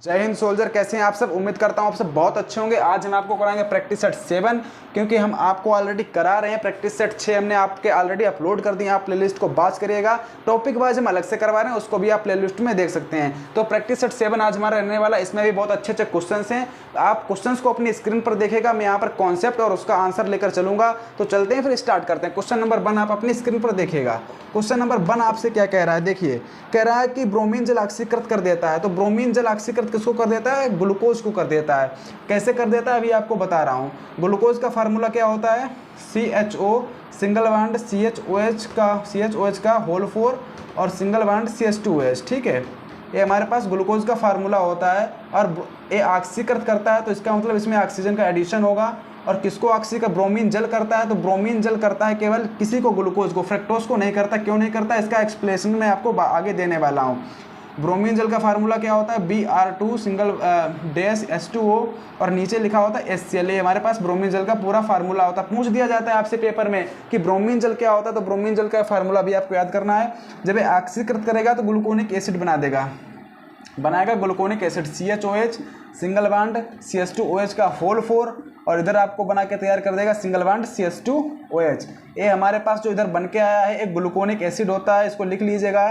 जय हिंद सोल्जर, कैसे हैं आप सब। उम्मीद करता हूं आप सब बहुत अच्छे होंगे। आज हम आपको कराएंगे प्रैक्टिस सेट 7, क्योंकि हम आपको ऑलरेडी करा रहे हैं। प्रैक्टिस सेट 6 हमने आपके ऑलरेडी अपलोड कर दिया, आप प्लेलिस्ट को वॉच करिएगा। टॉपिक वाइज हम अलग से करवा रहे हैं, उसको भी आप प्लेलिस्ट में देख सकते हैं। तो प्रैक्टिस सेट 7 आज हमारा रहने वाला, इसमें भी बहुत अच्छे अच्छे क्वेश्चन हैं। आप क्वेश्चन को अपनी स्क्रीन पर देखेगा, मैं यहाँ पर कॉन्सेप्ट और उसका आंसर लेकर चलूंगा। तो चलते हैं, फिर स्टार्ट करते हैं। क्वेश्चन नंबर 1 आप अपनी स्क्रीन पर देखिएगा। क्वेश्चन नंबर 1 आपसे क्या कह रहा है, देखिए। कह रहा है कि ब्रोमीन जल ऑक्सीकृत कर देता है। तो ब्रोमीन जल ऑक्सीकृत किसको कर देता है? ग्लूकोज को कर देता है। कैसे कर देता है अभी आपको बता रहा हूँ। ग्लूकोज का फार्मूला क्या होता है? CHO सिंगल बॉन्ड CHOH का होल 4 और सिंगल बॉन्ड CH2OH। ठीक है, ये हमारे पास ग्लूकोज का फार्मूला होता है। और ये ऑक्सीकृत करता है, तो इसका मतलब इसमें ऑक्सीजन का एडिशन होगा। और किसको ऑक्सीकृत? ब्रोमीन जल करता है। तो ब्रोमीन जल करता है केवल किसी को, ग्लूकोज को, फ्रक्टोज को नहीं करता। क्यों नहीं करता, इसका एक्सप्लेनेशन मैं आपको आगे देने वाला हूँ। ब्रोमीन जल का फार्मूला क्या होता है? Br2 सिंगल डैश H2O और नीचे लिखा होता है HCl। हमारे पास ब्रोमीन जल का पूरा फार्मूला होता है। पूछ दिया जाता है आपसे पेपर में कि ब्रोमीन जल क्या होता है, तो ब्रोमीन जल का फार्मूला भी आपको याद करना है। जब ये ऑक्सीकृत करेगा तो ग्लूकोनिक एसिड बनाएगा gluconic acid CHOH single bond CH2OH का होल 4 और इधर आपको बना के तैयार कर देगा सिंगल बॉन्ड CH2OH। ये हमारे पास जो इधर बन के आया है एक ग्लूकोनिक एसिड होता है। इसको लिख लीजिएगा,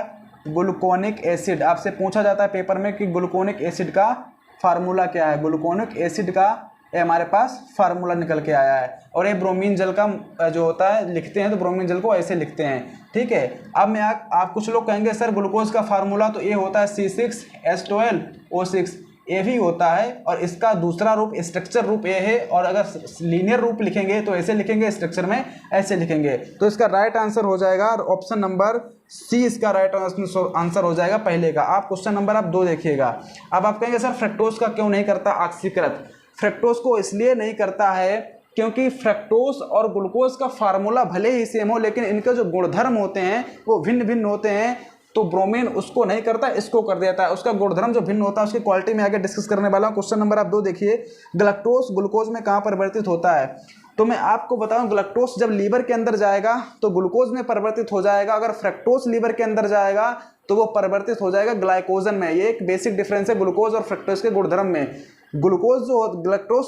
ग्लूकोनिक एसिड। आपसे पूछा जाता है पेपर में कि ग्लूकोनिक एसिड का फार्मूला क्या है। ग्लूकोनिक एसिड का ये हमारे पास फार्मूला निकल के आया है। और ये ब्रोमीन जल का जो होता है लिखते हैं, तो ब्रोमीन जल को ऐसे लिखते हैं। ठीक है, अब मैं आप कुछ लोग कहेंगे सर ग्लूकोज का फार्मूला तो ये होता है C6H12O6, ये भी होता है। और इसका दूसरा रूप, स्ट्रक्चर रूप ये है। और अगर लीनियर रूप लिखेंगे तो ऐसे लिखेंगे, स्ट्रक्चर में ऐसे लिखेंगे। तो इसका राइट आंसर हो जाएगा ऑप्शन नंबर C, इसका राइट आंसर हो जाएगा पहले का। आप क्वेश्चन नंबर 2 देखिएगा। अब आप कहेंगे सर फ्रक्टोज का क्यों नहीं करता ऑक्सीकृत? फ्रक्टोज को इसलिए नहीं करता है क्योंकि फ्रक्टोज और ग्लूकोज का फार्मूला भले ही सेम हो, लेकिन इनके जो गुणधर्म होते हैं वो भिन्न भिन्न होते हैं। तो ब्रोमीन उसको नहीं करता, इसको कर देता है। उसका गुणधर्म जो भिन्न होता है उसकी क्वालिटी में आगे डिस्कस करने वाला हूँ। क्वेश्चन नंबर 2 देखिए, गलैक्टोज ग्लूकोज में कहाँ परिवर्तित होता है? तो मैं आपको बताऊं, ग्लैक्टोज जब लीवर के अंदर जाएगा तो ग्लूकोज में परिवर्तित हो जाएगा। अगर फ्रक्टोज लीवर के अंदर जाएगा तो वो परिवर्तित हो जाएगा ग्लाइकोजन में। ये एक बेसिक डिफरेंस है ग्लूकोज और फ्रक्टोज के गुणधर्म में। ग्लैक्टोज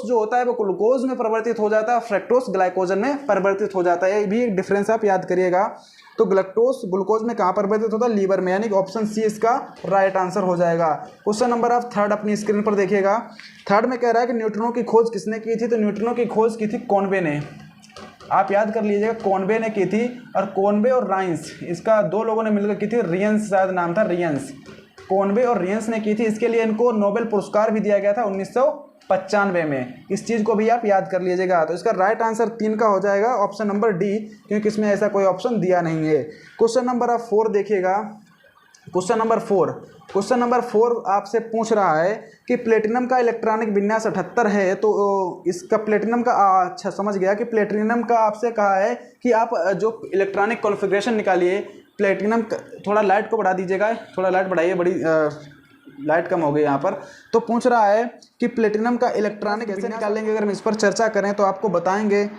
जो होता है वो ग्लूकोज में परिवर्तित हो जाता है, फ्रक्टोज ग्लाइकोजन में परिवर्तित हो जाता है। ये भी एक डिफरेंस आप याद करिएगा। तो ग्लैक्टोज ग्लूकोज में कहाँ परिवर्तित होता है? लीवर में, यानी कि ऑप्शन C इसका राइट आंसर हो जाएगा। क्वेश्चन नंबर 3 अपनी स्क्रीन पर देखिएगा। 3 में कह रहा है कि न्यूट्रॉनों की खोज किसने की थी? तो न्यूट्रॉनों की खोज की थी कॉनवे ने। आप याद कर लीजिएगा, कॉनवे ने की थी। और कॉनवे और राइंस, इसका 2 लोगों ने मिलकर की थी। रियंस शायद नाम था, रियंस। कॉनवे और रियंस ने की थी। इसके लिए इनको नोबेल पुरस्कार भी दिया गया था 1995 में। इस चीज़ को भी आप याद कर लीजिएगा। तो इसका राइट आंसर 3 का हो जाएगा ऑप्शन नंबर D, क्योंकि इसमें ऐसा कोई ऑप्शन दिया नहीं है। क्वेश्चन नंबर 4 देखिएगा। क्वेश्चन नंबर 4 आपसे पूछ रहा है कि प्लेटिनम का इलेक्ट्रॉनिक विन्यास 78 है। तो इसका प्लेटिनम का अच्छा समझ गया कि प्लेटिनम का आपसे कहा है कि आप जो इलेक्ट्रॉनिक कॉन्फ़िगरेशन निकालिए प्लेटिनम। थोड़ा लाइट को बढ़ा दीजिएगा, थोड़ा लाइट बढ़ाइए, बड़ी लाइट कम हो गई यहाँ पर। तो पूछ रहा है कि प्लेटिनम का इलेक्ट्रॉनिक कैसे निकालेंगे। अगर हम इस पर चर्चा करें तो आपको बताएंगे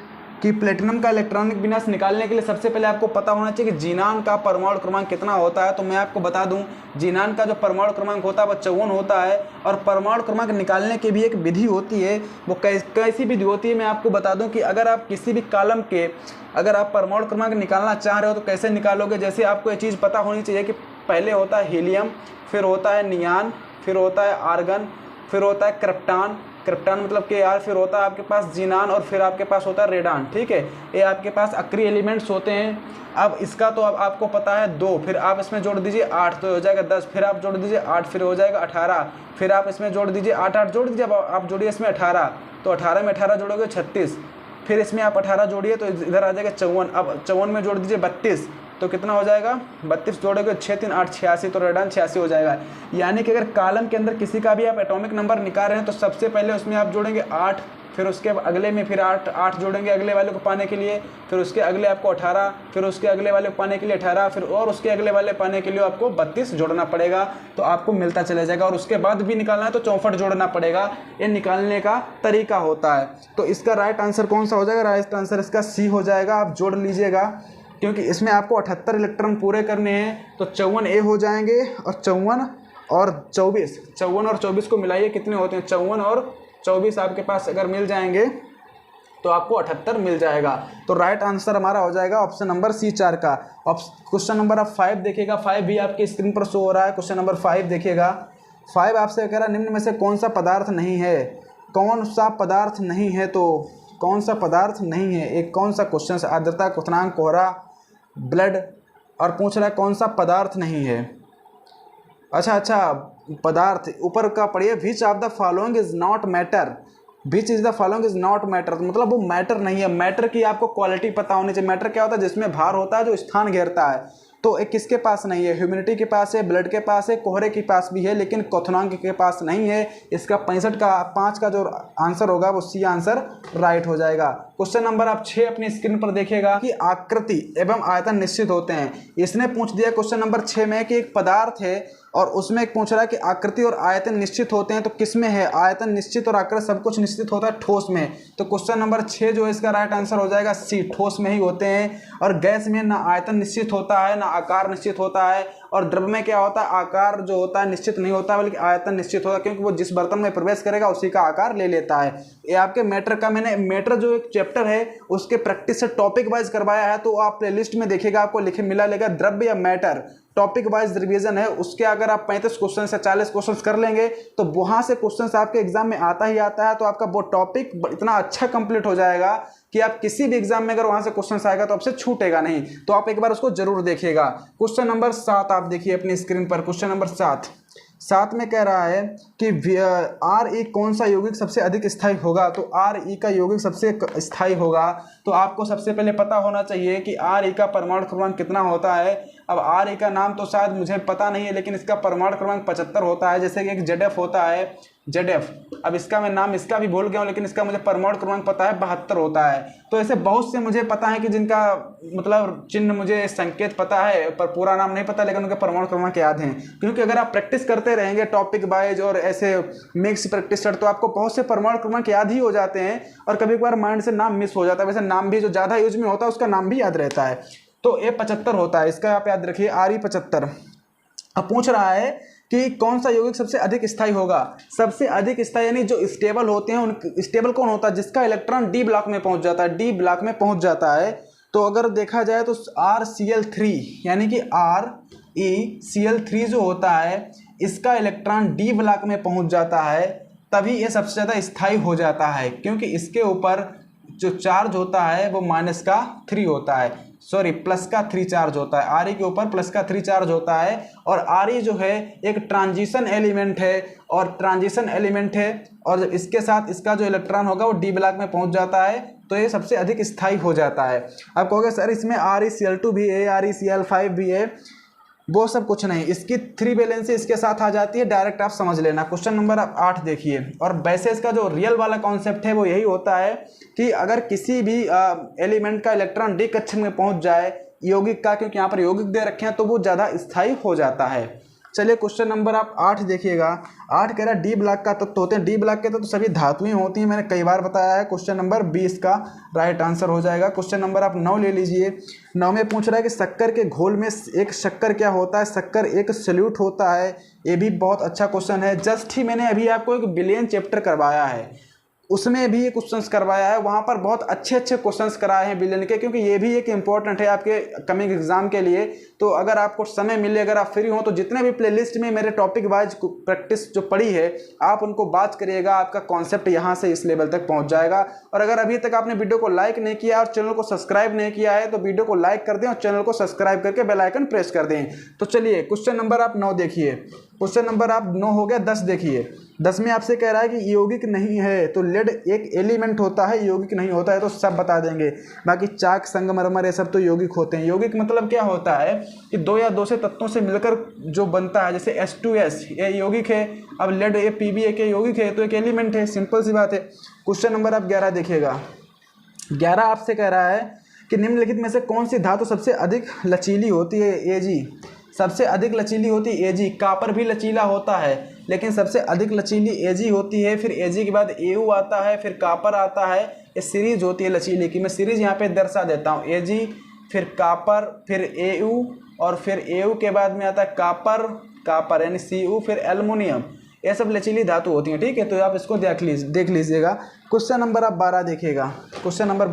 कि प्लेटिनम का इलेक्ट्रॉनिक विन्यास निकालने के लिए सबसे पहले आपको पता होना चाहिए कि जीनान का परमाणु क्रमांक कितना होता है। तो मैं आपको बता दूं, जीनान का जो परमाणु क्रमांक होता है वो 54 होता है। और परमाणु क्रमांक निकालने की भी एक विधि होती है। वो कैसी विधि होती है मैं आपको बता दूं कि अगर आप किसी भी कॉलम के अगर आप परमाणु क्रमांक निकालना चाह रहे हो तो कैसे निकालोगे। जैसे आपको ये चीज़ पता होनी चाहिए कि पहले होता है हीलियम, फिर होता है नियान, फिर होता है आर्गन, फिर होता है क्रिप्टॉन मतलब Kr, फिर होता है आपके पास जीनान और फिर आपके पास होता है रेडान। ठीक है, ये आपके पास अक्रिय एलिमेंट्स होते हैं। अब इसका तो अब आपको पता है 2, फिर आप इसमें जोड़ दीजिए 8 तो हो जाएगा 10, फिर आप जोड़ दीजिए 8 फिर हो जाएगा 18, फिर आप इसमें जोड़ दीजिए 8 जोड़ दीजिए। अब आप जोड़िए इसमें 18, तो 18 में 18 जोड़ोगे 36, फिर इसमें आप 18 जोड़िए तो इधर आ जाएगा 54। अब 54 में जोड़ दीजिए 32, तो कितना हो जाएगा? 32 जोड़ोगे 6 3 8 86, तो रेडान 86 हो जाएगा। यानी कि अगर कॉलम के अंदर किसी का भी आप एटॉमिक नंबर निकाल रहे हैं तो सबसे पहले उसमें आप जोड़ेंगे 8, फिर उसके अगले में फिर 8 जोड़ेंगे अगले वाले को पाने के लिए, फिर उसके अगले आपको 18, फिर उसके अगले वाले को पाने के लिए 18, फिर और उसके अगले वाले पाने के लिए आपको 32 जोड़ना पड़ेगा। तो आपको मिलता चला जाएगा। और उसके बाद भी निकालना है तो 64 जोड़ना पड़ेगा। ये निकालने का तरीका होता है। तो इसका राइट आंसर कौन सा हो जाएगा? राइट आंसर इसका C हो जाएगा। आप जोड़ लीजिएगा, क्योंकि इसमें आपको 78 इलेक्ट्रॉन पूरे करने हैं। तो 54A हो जाएंगे और 54 और 24, 54 और 24 को मिलाइए कितने होते हैं, 54 और 24 आपके पास अगर मिल जाएंगे तो आपको 78 मिल जाएगा। तो राइट आंसर हमारा हो जाएगा ऑप्शन नंबर सी 4 का। क्वेश्चन नंबर आप 5 देखिएगा, 5 भी आपकी स्क्रीन पर शो हो रहा है। क्वेश्चन नंबर 5 देखिएगा, 5 आपसे कह रहा है निम्न में से कौन सा पदार्थ नहीं है, कौन सा पदार्थ नहीं है, तो कौन सा पदार्थ नहीं है, एक कौन सा क्वेश्चन है, आर्द्रता, क्वथनांक, कोहरा, ब्लड, और पूछ रहा है कौन सा पदार्थ नहीं है। अच्छा पदार्थ ऊपर का पढ़िए, which of the following is not matter, which is the following is not matter, मतलब वो मैटर नहीं है। मैटर की आपको क्वालिटी पता होनी चाहिए। मैटर क्या होता है, जिसमें भार होता है, जो स्थान घेरता है। तो एक किसके पास नहीं है, ह्यूमिडिटी के पास है, ब्लड के पास है, कोहरे के पास भी है, लेकिन क्वथनांक के पास नहीं है। इसका 65 का 5 का जो आंसर होगा वो सी आंसर राइट हो जाएगा। क्वेश्चन नंबर आप 6 अपनी स्क्रीन पर देखिएगा कि आकृति एवं आयतन निश्चित होते हैं। इसने पूछ दिया क्वेश्चन नंबर 6 में कि एक पदार्थ है और उसमें एक पूछ रहा है कि आकृति और आयतन निश्चित होते हैं, तो किस में है, आयतन निश्चित और आकृति सब कुछ निश्चित होता है ठोस में। तो क्वेश्चन नंबर 6 जो है इसका राइट आंसर हो जाएगा सी, ठोस में ही होते हैं। और गैस में ना आयतन निश्चित होता है ना आकार निश्चित होता है, और द्रव में क्या होता है, आकार जो होता है निश्चित नहीं होता बल्कि आयतन निश्चित होता है, क्योंकि वो जिस बर्तन में प्रवेश करेगा उसी का आकार ले लेता है। ये आपके मैटर का मैंने मैटर जो एक चैप्टर है उसके प्रैक्टिस से टॉपिक वाइज करवाया है, तो आप प्लेलिस्ट में देखिएगा, आपको लिखे मिला लेगा द्रव्य या मैटर, टॉपिक वाइज रिवीजन है उसके। अगर आप 35 क्वेश्चन से 40 क्वेश्चन कर लेंगे तो वहां से क्वेश्चन आपके एग्जाम में आता ही आता है। तो आपका वो टॉपिक इतना अच्छा कंप्लीट हो जाएगा कि आप किसी भी एग्जाम में अगर वहां से क्वेश्चन आएगा तो आपसे छूटेगा नहीं। तो आप एक बार उसको जरूर देखिएगा। क्वेश्चन नंबर 7 आप देखिए अपनी स्क्रीन पर। क्वेश्चन नंबर 7 में कह रहा है कि आर ई कौन सा यौगिक सबसे अधिक स्थायी होगा। तो आर ई का यौगिक सबसे स्थायी होगा, तो आपको सबसे पहले पता होना चाहिए कि आर ई का परमाणु क्रमांक कितना होता है। अब आर ई का नाम तो शायद मुझे पता नहीं है, लेकिन इसका परमाणु क्रमांक 75 होता है, जैसे कि एक ZF होता है, ZF। अब इसका मैं नाम इसका भी भूल गया हूँ, लेकिन इसका मुझे परमाणु क्रमांक पता है 72 होता है। तो ऐसे बहुत से मुझे पता है कि जिनका मतलब चिन्ह मुझे संकेत पता है पर पूरा नाम नहीं पता, लेकिन उनके परमाणु क्रमांक याद हैं। क्योंकि अगर आप प्रैक्टिस करते रहेंगे टॉपिक वाइज और ऐसे मिक्स प्रैक्टिस कर, तो आपको बहुत से परमाणु क्रमांक याद ही हो जाते हैं, और कभी कभार माइंड से नाम मिस हो जाता है। वैसे नाम भी जो ज़्यादा यूज में होता है उसका नाम भी याद रहता है। तो ये 75 होता है, इसका आप याद रखिए, RE 75। अब पूछ रहा है कि कौन सा यौगिक सबसे अधिक स्थायी होगा। सबसे अधिक स्थायी यानी जो स्टेबल होते हैं, उन स्टेबल कौन होता है, जिसका इलेक्ट्रॉन डी ब्लॉक में पहुंच जाता है, डी ब्लॉक में पहुंच जाता है। तो अगर देखा जाए तो RCl3 यानी कि ReCl3 जो होता है इसका इलेक्ट्रॉन डी ब्लॉक में पहुंच जाता है, तभी ये सबसे ज़्यादा स्थायी हो जाता है, क्योंकि इसके ऊपर जो चार्ज होता है वो -3 होता है, सॉरी +3 चार्ज होता है। RE के ऊपर +3 चार्ज होता है, और RE जो है एक ट्रांजिशन एलिमेंट है, और इसके साथ इसका जो इलेक्ट्रॉन होगा वो डी ब्लॉक में पहुंच जाता है, तो ये सबसे अधिक स्थायी हो जाता है। अब कहोगे सर इसमें ReCl2 भी है, ReCl5 भी है, वो सब कुछ नहीं, इसकी 3 वैलेंसी इसके साथ आ जाती है, डायरेक्ट आप समझ लेना। क्वेश्चन नंबर 8 देखिए। और वैसे इसका जो रियल वाला कॉन्सेप्ट है वो यही होता है कि अगर किसी भी एलिमेंट का इलेक्ट्रॉन डी कक्षन में पहुंच जाए यौगिक का, क्योंकि यहाँ पर यौगिक दे रखे हैं, तो वो ज़्यादा स्थायी हो जाता है। चलिए क्वेश्चन नंबर आप 8 देखिएगा। 8 कह रहा है डी ब्लॉक का तत्व होते हैं। डी ब्लॉक के तत्व सभी धातुएं होती हैं, मैंने कई बार बताया है। क्वेश्चन नंबर 20 का राइट आंसर हो जाएगा। क्वेश्चन नंबर आप 9 ले लीजिए। 9 में पूछ रहा है कि शक्कर के घोल में एक शक्कर क्या होता है। शक्कर एक सल्यूट होता है। ये भी बहुत अच्छा क्वेश्चन है। जस्ट ही मैंने अभी आपको एक विलयन चैप्टर करवाया है, उसमें भी ये क्वेश्चंस करवाया है, वहाँ पर बहुत अच्छे क्वेश्चंस कराए हैं विलयन के, क्योंकि ये भी एक इंपॉर्टेंट है आपके कमिंग एग्जाम के लिए। तो अगर आपको समय मिले, अगर आप फ्री हो, तो जितने भी प्लेलिस्ट में मेरे टॉपिक वाइज प्रैक्टिस जो पड़ी है आप उनको बात करिएगा, आपका कॉन्सेप्ट यहाँ से इस लेवल तक पहुँच जाएगा। और अगर अभी तक आपने वीडियो को लाइक नहीं किया और चैनल को सब्सक्राइब नहीं किया है तो वीडियो को लाइक कर दें और चैनल को सब्सक्राइब करके बेल आइकन प्रेस कर दें। तो चलिए क्वेश्चन नंबर आप 9 देखिए। क्वेश्चन नंबर आप 9 हो गया। 10 देखिए। 10 में आपसे कह रहा है कि यौगिक नहीं है, तो लेड एक एलिमेंट होता है, यौगिक नहीं होता है, तो सब बता देंगे। बाकी चाक, संगमरमर ये सब तो यौगिक होते हैं। यौगिक मतलब क्या होता है कि 2 या 2 से तत्वों से मिलकर जो बनता है, जैसे H2S ये यौगिक है। अब लेड ये PbA के यौगिक है, तो एक एलिमेंट है, सिंपल सी बात है। क्वेश्चन नंबर आप 11 देखिएगा। 11 आपसे कह रहा है कि निम्नलिखित में से कौन सी धातु सबसे अधिक लचीली होती है। Ag सबसे अधिक लचीली होती है Ag। कापर भी लचीला होता है, लेकिन सबसे अधिक लचीली Ag होती है। फिर Ag के बाद Au आता है, फिर कापर आता है। ये सीरीज होती है लचीली की। मैं सीरीज यहाँ पे दर्शा देता हूँ। Ag, फिर कापर, फिर Au, और फिर Au के बाद में आता है कापर, कॉपर यानी Cu, फिर एल्युमिनियम, ये सब लचीली धातु होती हैं, ठीक है। तो आप इसको देख लीजिएगा। क्वेश्चन नंबर आप 12 देखिएगा। क्वेश्चन नंबर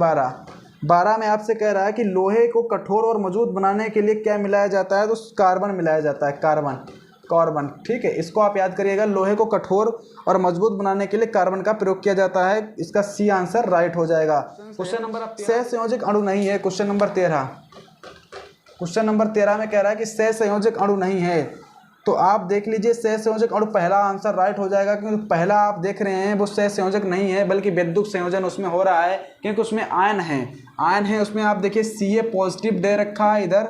12 में आपसे कह रहा है कि लोहे को कठोर और मजबूत बनाने के लिए क्या मिलाया जाता है, तो कार्बन मिलाया जाता है, कार्बन, ठीक है। इसको आप याद करिएगा, लोहे को कठोर और मजबूत बनाने के लिए कार्बन का प्रयोग किया जाता है। इसका सी आंसर राइट हो जाएगा। क्वेश्चन नंबर सहसंयोजक अणु नहीं है, क्वेश्चन नंबर 13 में कह रहा है कि सहसंयोजक अणु नहीं है, तो आप देख लीजिए सहसंयोजक अणु, पहला आंसर राइट हो जाएगा, क्योंकि पहला आप देख रहे हैं वो सहसंयोजक नहीं है बल्कि विद्युत संयोजन उसमें हो रहा है, क्योंकि उसमें आयन है उसमें। आप देखिए Ca पॉजिटिव दे रखा है इधर,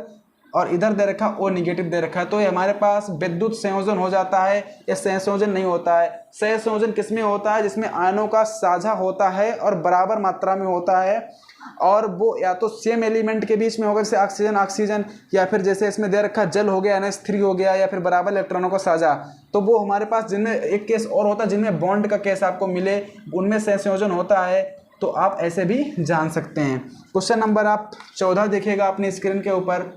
और इधर दे रखा O निगेटिव दे रखा है, तो ये हमारे पास विद्युत संयोजन हो जाता है, या सहसंयोजन नहीं होता है। सहसंयोजन किसमें होता है, जिसमें आयनों का साझा होता है और बराबर मात्रा में होता है, और वो या तो सेम एलिमेंट के बीच में होगा, जैसे ऑक्सीजन, या फिर जैसे इसमें दे रखा जल हो गया NH3 हो गया, या फिर बराबर इलेक्ट्रॉनों का साझा। तो वो हमारे पास जिनमें एक केस और होता है जिनमें बॉन्ड का केस आपको मिले, उनमें सहसंयोजन होता है, तो आप ऐसे भी जान सकते हैं। क्वेश्चन नंबर आप 14 देखिएगा अपनी स्क्रीन के ऊपर।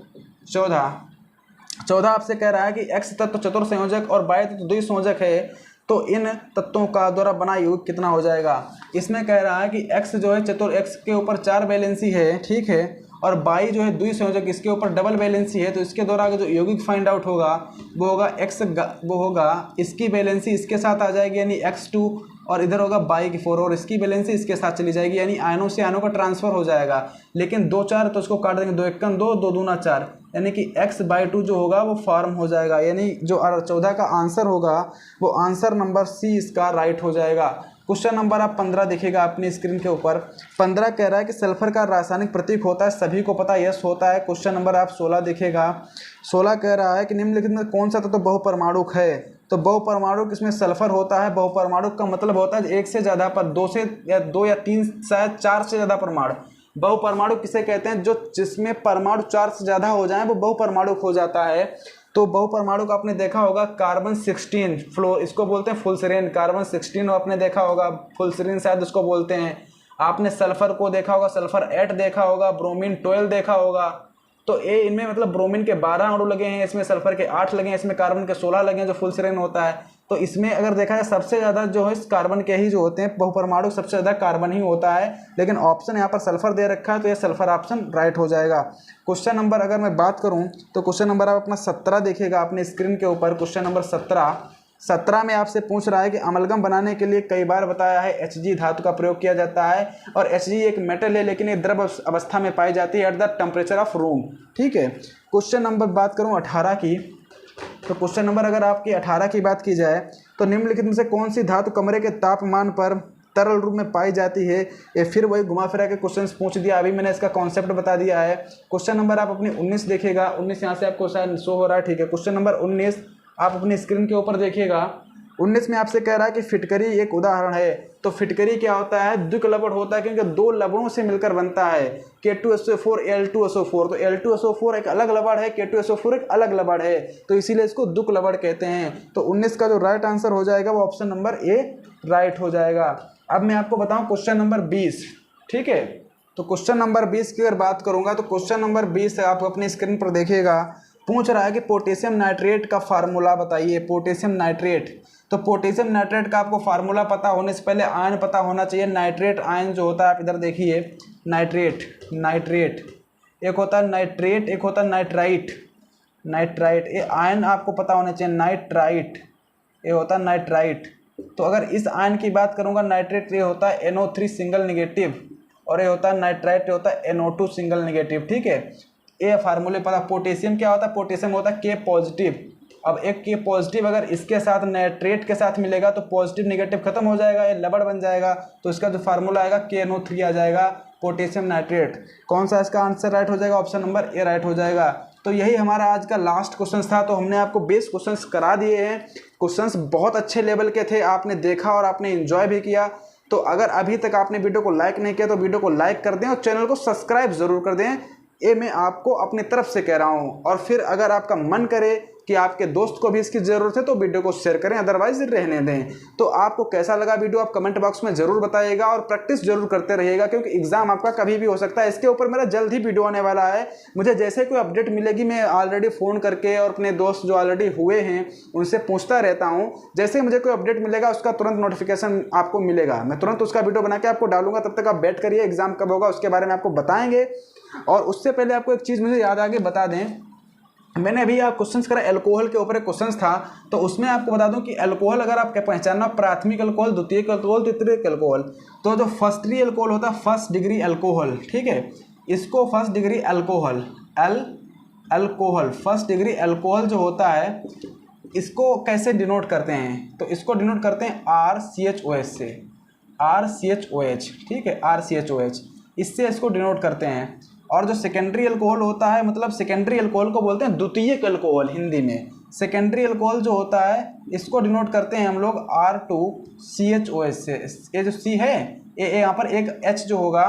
14 आपसे कह रहा है कि X तत्व चतुर संयोजक और Y तत्व द्विसंयोजक है, तो इन तत्वों का द्वारा बना युग्म कितना हो जाएगा। इसमें कह रहा है कि X जो है चतुर, X के ऊपर 4 वैलेंसी है, ठीक है, और Y जो है द्विसंयोजक, इसके ऊपर डबल वैलेंसी है, तो इसके द्वारा जो यौगिक फाइंड आउट होगा वो होगा वो होगा इसकी वैलेंसी इसके साथ आ जाएगी यानी X2, और इधर होगा Y4, और इसकी वैलेंसी इसके साथ चली जाएगी, यानी आयनों से आयनों का ट्रांसफर हो जाएगा। लेकिन 2 4 तो इसको काट देंगे, 2 1 2, 2 दूना 4, यानी कि X/2 जो होगा वो फॉर्म हो जाएगा, यानी जो 14 का आंसर होगा वो आंसर नंबर सी इसका राइट हो जाएगा। क्वेश्चन नंबर आप 15 देखिएगा अपनी स्क्रीन के ऊपर। 15 कह रहा है कि सल्फर का रासायनिक प्रतीक होता है, सभी को पता यस होता है। क्वेश्चन नंबर आप 16 देखिएगा। 16 कह रहा है कि निम्नलिखित में कौन सा तत्व बहुपरमाणुक है, तो बहुपरमाणुक इसमें सल्फर होता है। बहुपरमाणुक का मतलब होता है एक से ज़्यादा पर, 2 या 3 शायद 4 से ज़्यादा परमाणु। बहुपरमाणुक किसे कहते हैं, जो जिसमें परमाणु 4 से ज़्यादा हो जाए वो बहुपरमाणुक हो जाता है। तो बहुपरमाणुक आपने देखा होगा कार्बन 16 फ्लोर, इसको बोलते हैं फुलसेरेन, कार्बन 16 आपने देखा होगा, फुलसेरेन शायद उसको बोलते हैं। आपने सल्फर को देखा होगा, सल्फर 8 देखा होगा, ब्रोमीन 12 देखा होगा। तो ये इनमें मतलब ब्रोमीन के 12 अणु लगे हैं, इसमें सल्फर के 8 लगे हैं, इसमें कार्बन के 16 लगे हैं जो फुलसेरेन होता है। तो इसमें अगर देखा जाए सबसे ज़्यादा जो है कार्बन के ही जो होते हैं, बहुपरमाणु सबसे ज़्यादा कार्बन ही होता है, लेकिन ऑप्शन यहाँ पर सल्फर दे रखा है, तो ये सल्फर ऑप्शन राइट हो जाएगा। क्वेश्चन नंबर अगर मैं बात करूँ तो क्वेश्चन नंबर आप अपना 17 देखिएगा अपने स्क्रीन के ऊपर। क्वेश्चन नंबर 17 में आपसे पूछ रहा है कि अमलगम बनाने के लिए कई बार बताया है Hg धातु का प्रयोग किया जाता है, और Hg एक मेटल है लेकिन ये द्रव अवस्था में पाई जाती है at the temperature of room, ठीक है। क्वेश्चन नंबर बात करूँ 18 की, तो क्वेश्चन नंबर अगर आपकी 18 की बात की जाए तो निम्नलिखित में से कौन सी धातु कमरे के तापमान पर तरल रूप में पाई जाती है। ये फिर वही घुमा फिरा के क्वेश्चन पूछ दिया, अभी मैंने इसका कॉन्सेप्ट बता दिया है। क्वेश्चन नंबर आप अपनी 19 देखिएगा। 19 यहाँ से आपको शायद शो हो रहा है, ठीक है। क्वेश्चन नंबर 19 आप अपनी स्क्रीन के ऊपर देखिएगा। 19 में आपसे कह रहा है कि फिटकरी एक उदाहरण है, तो फिटकरी क्या होता है, द्विकलवड़ होता है, क्योंकि 2 लवणों से मिलकर बनता है, K2SO4 Al2SO4। तो Al2SO4 एक अलग लवण है, K2SO4 एक अलग लवण है, तो इसीलिए इसको द्विकलवड़ कहते हैं। तो 19 का जो राइट आंसर हो जाएगा वो ऑप्शन नंबर ए राइट हो जाएगा। अब मैं आपको बताऊं क्वेश्चन नंबर 20, ठीक है। तो क्वेश्चन नंबर 20 की अगर बात करूंगा तो क्वेश्चन नंबर 20 आप अपनी स्क्रीन पर देखिएगा। पूछ रहा है कि पोटेशियम नाइट्रेट का फार्मूला बताइए। पोटेशियम नाइट्रेट, तो पोटेशियम नाइट्रेट का आपको फार्मूला पता होने से पहले आयन पता होना चाहिए। नाइट्रेट आयन जो होता है, आप इधर देखिए, नाइट्रेट एक होता है नाइट्रेट, एक होता है नाइट्राइट। ये आयन आपको पता होना चाहिए। नाइट्राइट ये होता है नाइट्राइट। तो अगर इस आयन की बात करूंगा, नाइट्रेट ये होता है NO3 सिंगल नेगेटिव, और ये होता है नाइट्राइट, ये होता है NO2 सिंगल नेगेटिव, ठीक है। ये फार्मूले पता। पोटेशियम क्या होता है, पोटेशियम होता है K पॉजिटिव। अब एक K पॉजिटिव अगर इसके साथ नाइट्रेट के साथ मिलेगा तो पॉजिटिव नेगेटिव खत्म हो जाएगा, ये लबड़ बन जाएगा, तो इसका जो फार्मूला आएगा KNO3 आ जाएगा, पोटेशियम नाइट्रेट। कौन सा इसका आंसर राइट हो जाएगा, ऑप्शन नंबर ए राइट हो जाएगा। तो यही हमारा आज का लास्ट क्वेश्चन था। तो हमने आपको बेस क्वेश्चंस करा दिए हैं। क्वेश्चंस बहुत अच्छे लेवल के थे, आपने देखा और आपने एंजॉय भी किया। तो अगर अभी तक आपने वीडियो को लाइक नहीं किया तो वीडियो को लाइक कर दें और चैनल को सब्सक्राइब ज़रूर कर दें। ये मैं आपको अपनी तरफ से कह रहा हूँ। और फिर अगर आपका मन करे कि आपके दोस्त को भी इसकी ज़रूरत है तो वीडियो को शेयर करें, अदरवाइज रहने दें। तो आपको कैसा लगा वीडियो आप कमेंट बॉक्स में ज़रूर बताइएगा और प्रैक्टिस जरूर करते रहिएगा, क्योंकि एग्जाम आपका कभी भी हो सकता है। इसके ऊपर मेरा जल्द ही वीडियो आने वाला है। मुझे जैसे कोई अपडेट मिलेगी मैं ऑलरेडी फ़ोन करके और अपने दोस्त जो ऑलरेडी हुए हैं उनसे पूछता रहता हूँ। जैसे मुझे कोई अपडेट मिलेगा उसका तुरंत नोटिफिकेशन आपको मिलेगा, मैं तुरंत उसका वीडियो बना के आपको डालूंगा। तब तक आप वेट करिए, एग्जाम कब होगा उसके बारे में आपको बताएंगे। और उससे पहले आपको एक चीज़ मुझे याद आगे बता दें, मैंने अभी आप क्वेश्चंस करा अल्कोहल के ऊपर एक क्वेश्चंस था, तो उसमें आपको बता दूं कि अल्कोहल अगर आपके पहचानना प्राथमिक अल्कोहल, द्वितीयक अल्कोहल, तृतीयक अल्कोहल, तो जो फर्स्ट डिग्री अल्कोहल होता है फर्स्ट डिग्री अल्कोहल, ठीक है, इसको first degree alcohol alcohol first degree alcohol जो होता है इसको कैसे डिनोट करते हैं, तो इसको डिनोट करते हैं RCHOH से, RCHOH, ठीक है, RCHOH, इससे इसको डिनोट करते हैं। और जो सेकेंडरी अल्कोहल होता है, मतलब सेकेंडरी अल्कोहल को बोलते हैं द्वितीयक अल्कोहल हिंदी में। सेकेंडरी अल्कोहल जो होता है इसको डिनोट करते हैं हम लोग R2CHOH से। ये जो C है ये यहाँ पर एक H जो होगा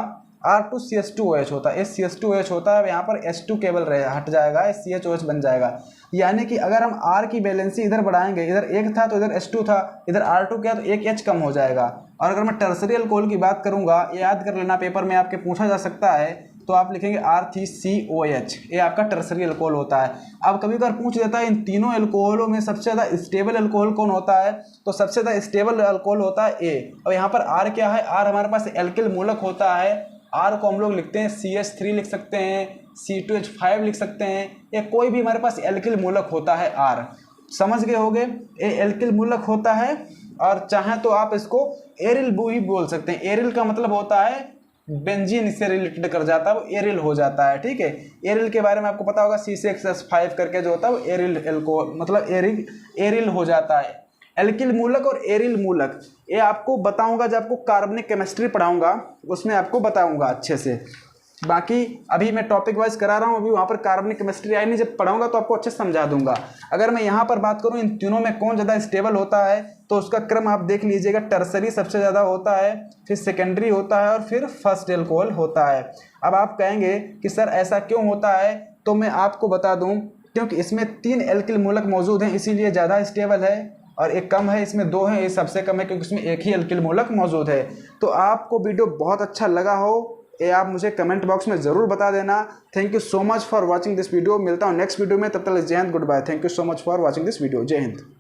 R2CH2OH होता है, CH2OH होता है, यहाँ पर H2 केवल रहे हट जाएगा, CHOH बन जाएगा। यानी कि अगर हम R की बैलेंसी इधर बढ़ाएंगे, इधर 1 था तो इधर H2 था, इधर R2 क्या तो एक H कम हो जाएगा। और अगर मैं टर्सरी अल्कोहल की बात करूंगा, याद कर लेना पेपर में आपके पूछा जा सकता है, तो आप लिखेंगे R3COH, ये आपका टर्सरी अल्कोहल होता है। अब कभी कभार पूछ देता है इन तीनों अल्कोहलों में सबसे ज़्यादा स्टेबल अल्कोहल कौन होता है, तो सबसे ज़्यादा स्टेबल अल्कोहल होता है A। और यहाँ पर R क्या है, R हमारे पास एल्किल मूलक होता है। R को हम लोग लिखते हैं CH3 लिख सकते हैं, C2H5 लिख सकते हैं, या कोई भी हमारे पास एल्किल मूलक होता है R। समझ गए होंगे, ये एल्किल मूलक होता है। और चाहे तो आप इसको एरिल भी बोल सकते हैं। एरिल का मतलब होता है बेंजीन से रिलेटेड कर जाता है, वो एरिल हो जाता है, ठीक है। एरिल के बारे में आपको पता होगा, C6H5 करके जो होता है वो एरिल एल्कोहल, मतलब एरिल हो जाता है। एल्किल मूलक और एरिल मूलक ये आपको बताऊंगा जब आपको कार्बनिक केमिस्ट्री पढ़ाऊंगा, उसमें आपको बताऊंगा अच्छे से। बाकी अभी मैं टॉपिक वाइज करा रहा हूँ, अभी वहाँ पर कार्बनिक केमिस्ट्री आई नहीं, जब पढ़ाऊंगा तो आपको अच्छे से समझा दूंगा। अगर मैं यहाँ पर बात करूँ इन तीनों में कौन ज़्यादा स्टेबल होता है, तो उसका क्रम आप देख लीजिएगा, टर्सरी सबसे ज़्यादा होता है, फिर सेकेंडरी होता है और फिर फर्स्ट अल्कोहल होता है। अब आप कहेंगे कि सर ऐसा क्यों होता है, तो मैं आपको बता दूँ, क्योंकि इसमें 3 एल्किल मूलक मौजूद हैं इसीलिए ज़्यादा स्टेबल है, और एक कम है, इसमें 2 हैं, ये सबसे कम है क्योंकि इसमें एक ही एल्किल मूलक मौजूद है। तो आपको वीडियो बहुत अच्छा लगा हो ये आप मुझे कमेंट बॉक्स में ज़रूर बता देना। Thank you so much for watching this video. मिलता हूँ नेक्स्ट वीडियो में, तब तक जय हिंद, goodbye. Thank you so much for watching this video. जय हिंद।